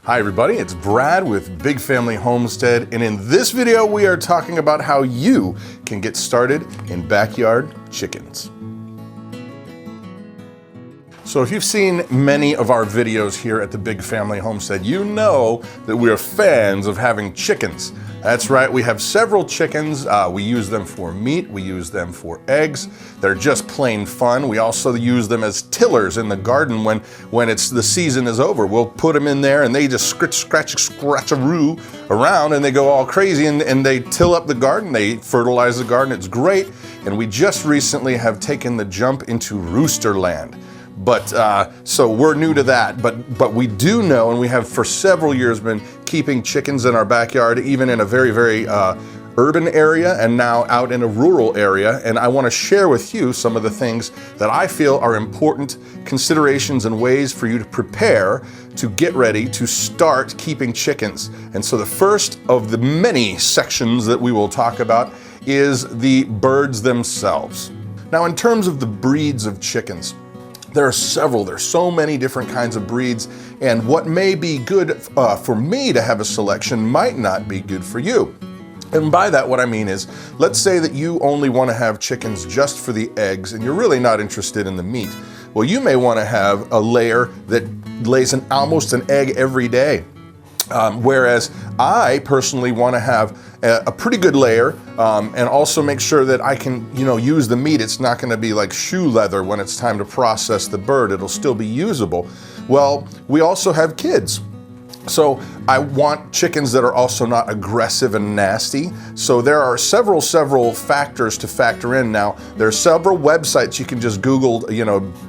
Hi everybody, it's Brad with Big Family Homestead, and in this video we are talking about how you can get started in backyard chickens. So if you've seen many of our videos here at the Big Family Homestead, you know that we are fans of having chickens. That's right, we have several chickens. We use them for meat, we use them for eggs. They're just plain fun. We also use them as tillers in the garden when the season is over. We'll put them in there and they just scratch-a-roo around and they go all crazy and they till up the garden, they fertilize the garden. It's great. And we just recently have taken the jump into rooster land. But so we're new to that, but we do know, and we have for several years been keeping chickens in our backyard, even in a very, very urban area and now out in a rural area. And I want to share with you some of the things that I feel are important considerations and ways for you to prepare to get ready to start keeping chickens. And so the first of the many sections that we will talk about is the birds themselves. Now, in terms of the breeds of chickens, there are several. There's so many different kinds of breeds, and what may be good for me to have a selection might not be good for you. And by that, what I mean is, let's say that you only want to have chickens just for the eggs, and you're really not interested in the meat. Well, you may want to have a layer that lays almost an egg every day. Whereas I personally want to have a pretty good layer and also make sure that I can, use the meat. It's not going to be like shoe leather when it's time to process the bird. It'll still be usable. Well, we also have kids. So I want chickens that are also not aggressive and nasty. So there are several factors to factor in. Now, there are several websites you can just Google,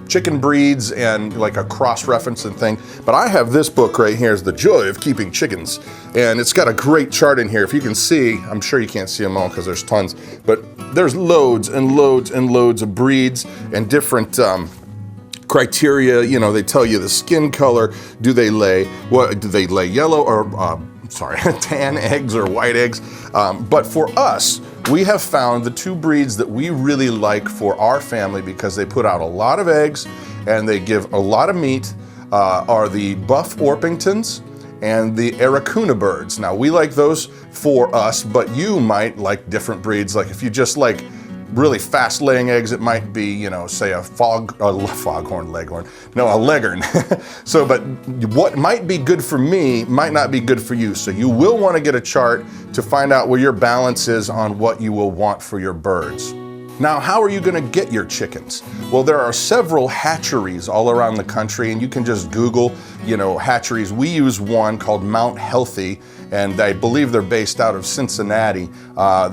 chicken breeds and like a cross-reference and thing. But I have this book right here, is The Joy of Keeping Chickens. And it's got a great chart in here. If you can see, I'm sure you can't see them all because there's tons, but there's loads and loads and loads of breeds and different criteria. They tell you the skin color. Do they lay yellow or tan eggs or white eggs? But for us, we have found the two breeds that we really like for our family because they put out a lot of eggs and they give a lot of meat are the Buff Orpingtons and the Aracuna birds. Now, we like those for us, but you might like different breeds. Like if you just like really fast laying eggs, it might be, say a foghorn leghorn. No, a leghorn. So, but what might be good for me might not be good for you. So you will want to get a chart to find out where your balance is on what you will want for your birds. Now, how are you going to get your chickens? Well, there are several hatcheries all around the country, and you can just Google, hatcheries. We use one called Mount Healthy, and I believe they're based out of Cincinnati.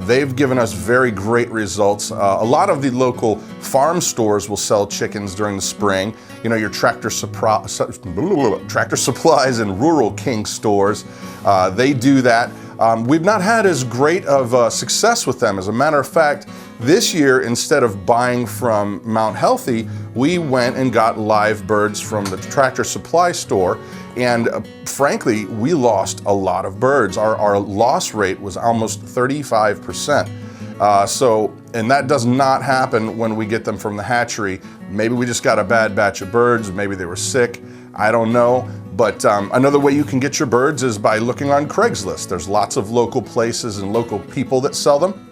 They've given us very great results. A lot of the local farm stores will sell chickens during the spring. Your Tractor Supplies and Rural King stores, they do that. We've not had as great of success with them. As a matter of fact, this year, instead of buying from Mount Healthy, we went and got live birds from the Tractor Supply store, and frankly, we lost a lot of birds. Our loss rate was almost 35%. And that does not happen when we get them from the hatchery. Maybe we just got a bad batch of birds, maybe they were sick, I don't know. But another way you can get your birds is by looking on Craigslist. There's lots of local places and local people that sell them.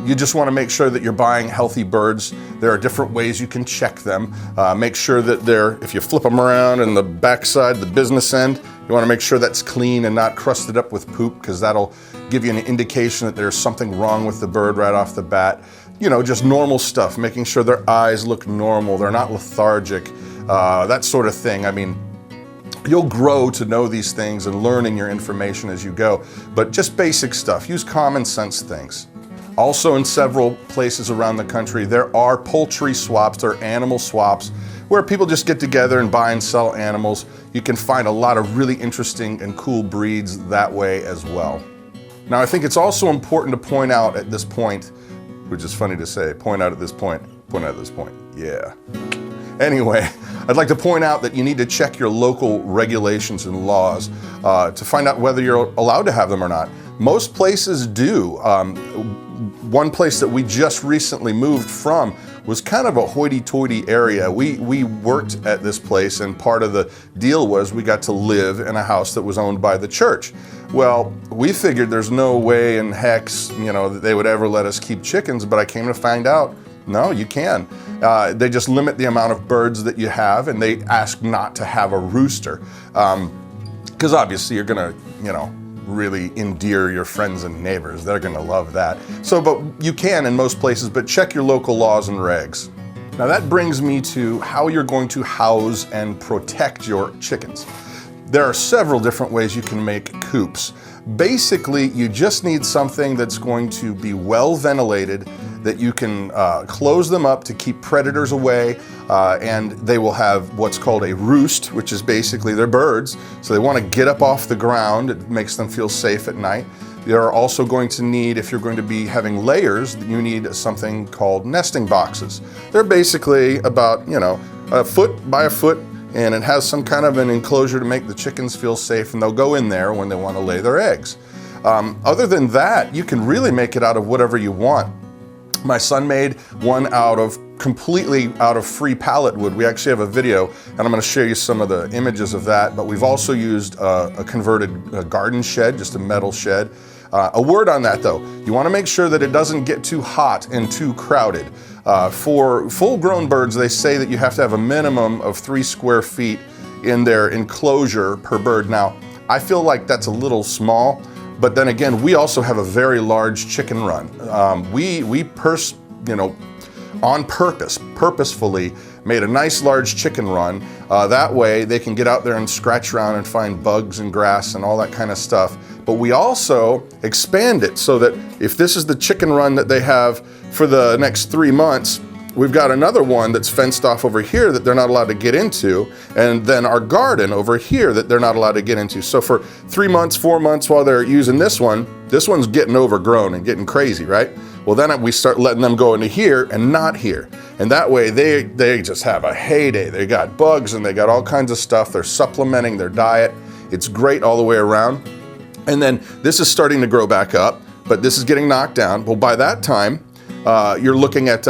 You just want to make sure that you're buying healthy birds. There are different ways you can check them. Make sure that if you flip them around in the backside, the business end, you want to make sure that's clean and not crusted up with poop, because that'll give you an indication that there's something wrong with the bird right off the bat. Just normal stuff, making sure their eyes look normal, they're not lethargic, that sort of thing. I mean, you'll grow to know these things and learning your information as you go, but just basic stuff. Use common sense things. Also, in several places around the country, there are poultry swaps or animal swaps where people just get together and buy and sell animals. You can find a lot of really interesting and cool breeds that way as well. Now, I think it's also important to point out at this point, which is funny to say, point out at this point, yeah. Anyway, I'd like to point out that you need to check your local regulations and laws to find out whether you're allowed to have them or not. Most places do. One place that we just recently moved from was kind of a hoity-toity area. We worked at this place, and part of the deal was we got to live in a house that was owned by the church. Well, we figured there's no way in hex, that they would ever let us keep chickens, but I came to find out, no, you can. They just limit the amount of birds that you have, and they ask not to have a rooster. Because obviously you're gonna, really endear your friends and neighbors. They're gonna love that. But you can in most places, but check your local laws and regs. Now that brings me to how you're going to house and protect your chickens. There are several different ways you can make coops. Basically, you just need something that's going to be well ventilated, that you can close them up to keep predators away, and they will have what's called a roost, which is basically they're birds, so they want to get up off the ground. It makes them feel safe at night. You're also going to need, if you're going to be having layers, you need something called nesting boxes. They're basically about, a foot by a foot, and it has some kind of an enclosure to make the chickens feel safe, and they'll go in there when they want to lay their eggs. Other than that, you can really make it out of whatever you want. My son made one completely out of free pallet wood. We actually have a video, and I'm going to show you some of the images of that, but we've also used a converted garden shed, just a metal shed. A word on that though, you want to make sure that it doesn't get too hot and too crowded. For full-grown birds, they say that you have to have a minimum of 3 square feet in their enclosure per bird. Now, I feel like that's a little small, but then again, we also have a very large chicken run. On purpose, purposefully made a nice large chicken run. That way they can get out there and scratch around and find bugs and grass and all that kind of stuff. But we also expand it so that if this is the chicken run that they have for the next 3 months, we've got another one that's fenced off over here that they're not allowed to get into, and then our garden over here that they're not allowed to get into. So for 3 months, 4 months while they're using this one's getting overgrown and getting crazy, right? Well, then we start letting them go into here and not here. And that way they just have a heyday. They got bugs and they got all kinds of stuff. They're supplementing their diet. It's great all the way around. And then this is starting to grow back up, but this is getting knocked down. Well, by that time, you're looking at,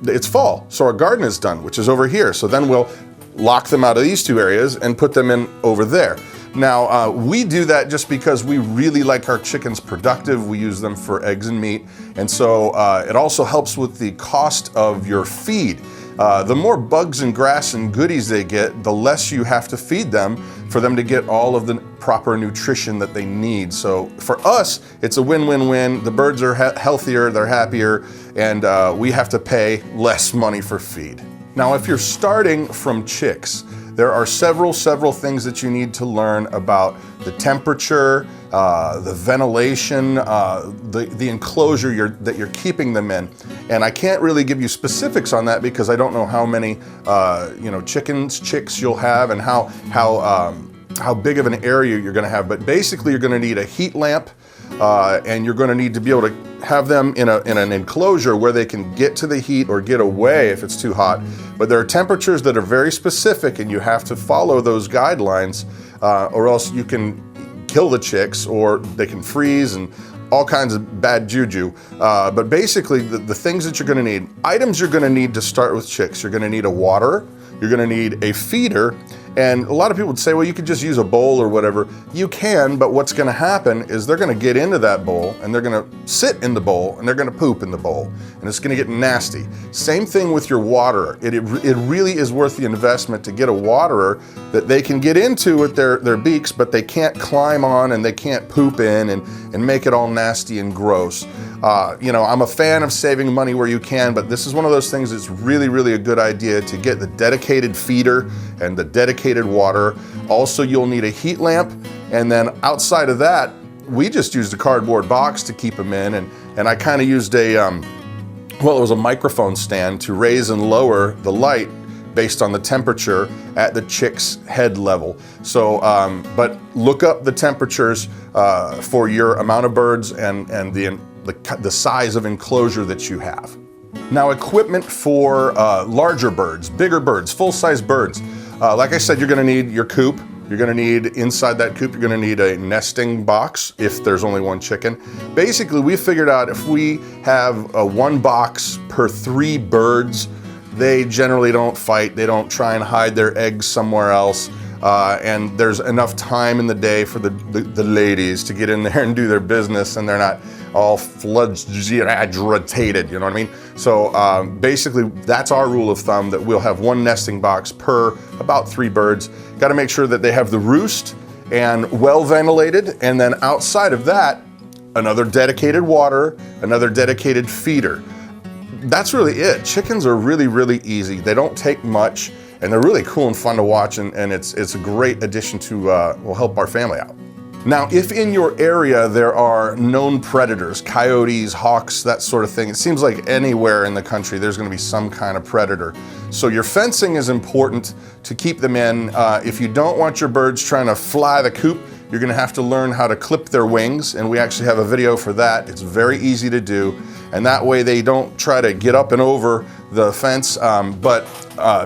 it's fall. So our garden is done, which is over here. So then we'll lock them out of these 2 areas and put them in over there. Now, we do that just because we really like our chickens productive. We use them for eggs and meat. And so it also helps with the cost of your feed. The more bugs and grass and goodies they get, the less you have to feed them for them to get all of the proper nutrition that they need. So for us, it's a win-win-win. The birds are healthier, they're happier, and we have to pay less money for feed. Now, if you're starting from chicks, there are several things that you need to learn about the temperature, the ventilation, the enclosure that you're keeping them in. And I can't really give you specifics on that because I don't know how many chicks you'll have and how big of an area you're going to have. But basically, you're going to need a heat lamp, and you're going to need to be able to have them in an enclosure where they can get to the heat or get away if it's too hot. But there are temperatures that are very specific, and you have to follow those guidelines, or else you can kill the chicks, or they can freeze and all kinds of bad juju. But basically, the things that you're going to need, items you're going to need to start with chicks, you're going to need a waterer, you're going to need a feeder. And a lot of people would say, well, you could just use a bowl or whatever. You can, but what's going to happen is they're going to get into that bowl and they're going to sit in the bowl and they're going to poop in the bowl, and it's going to get nasty. Same thing with your waterer. It really is worth the investment to get a waterer that they can get into with their beaks, but they can't climb on and they can't poop in and make it all nasty and gross. I'm a fan of saving money where you can, but this is one of those things that's really a good idea to get the dedicated feeder and the dedicated water. Also, you'll need a heat lamp, and then outside of that, we just used a cardboard box to keep them in, and I kind of used it was a microphone stand to raise and lower the light based on the temperature at the chick's head level. So, but look up the temperatures for your amount of birds and the size of enclosure that you have. Now, equipment for larger birds, bigger birds, full-size birds. Like I said, you're going to need your coop. You're gonna need, inside that coop, you're gonna need a nesting box if there's only one chicken. Basically, we figured out if we have one box per 3 birds, they generally don't fight, they don't try and hide their eggs somewhere else. And there's enough time in the day for the ladies to get in there and do their business, and they're not all agitated, you know what I mean? So basically, that's our rule of thumb, that we'll have one nesting box per about 3 birds. Got to make sure that they have the roost and well ventilated, and then outside of that, another dedicated water, another dedicated feeder. That's really it. Chickens are really, really easy. They don't take much, and they're really cool and fun to watch, and it's a great addition to, will help our family out. Now, if in your area there are known predators, coyotes, hawks, that sort of thing, it seems like anywhere in the country there's gonna be some kind of predator. So your fencing is important to keep them in. If you don't want your birds trying to fly the coop, you're gonna have to learn how to clip their wings, and we actually have a video for that. It's very easy to do, and that way they don't try to get up and over the fence, but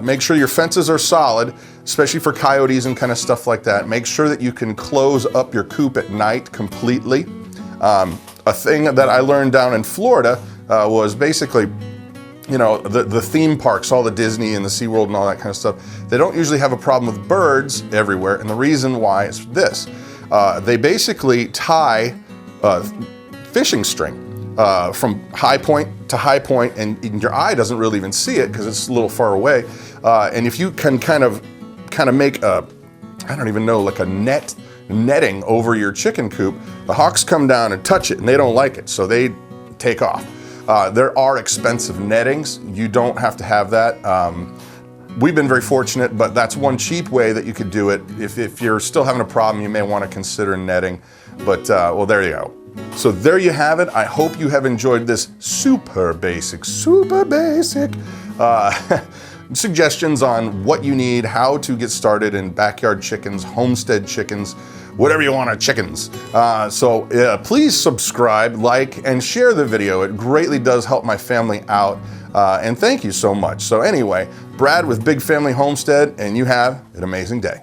make sure your fences are solid, especially for coyotes and kind of stuff like that. Make sure that you can close up your coop at night completely. A thing that I learned down in Florida was basically, you know, the theme parks, all the Disney and the SeaWorld and all that kind of stuff, they don't usually have a problem with birds everywhere, and the reason why is this. They basically tie fishing string from high point to high point, and your eye doesn't really even see it because it's a little far away. And if you can kind of make a, I don't even know, like a netting over your chicken coop, the hawks come down and touch it, and they don't like it, so they take off. There are expensive nettings. You don't have to have that. We've been very fortunate, but that's one cheap way that you could do it. If you're still having a problem, you may want to consider netting, but well, there you go. So there you have it. I hope you have enjoyed this super basic suggestions on what you need, how to get started in backyard chickens, homestead chickens, whatever you want of chickens. Please subscribe, like, and share the video. It greatly does help my family out. And thank you so much. So anyway, Brad with Big Family Homestead, and you have an amazing day.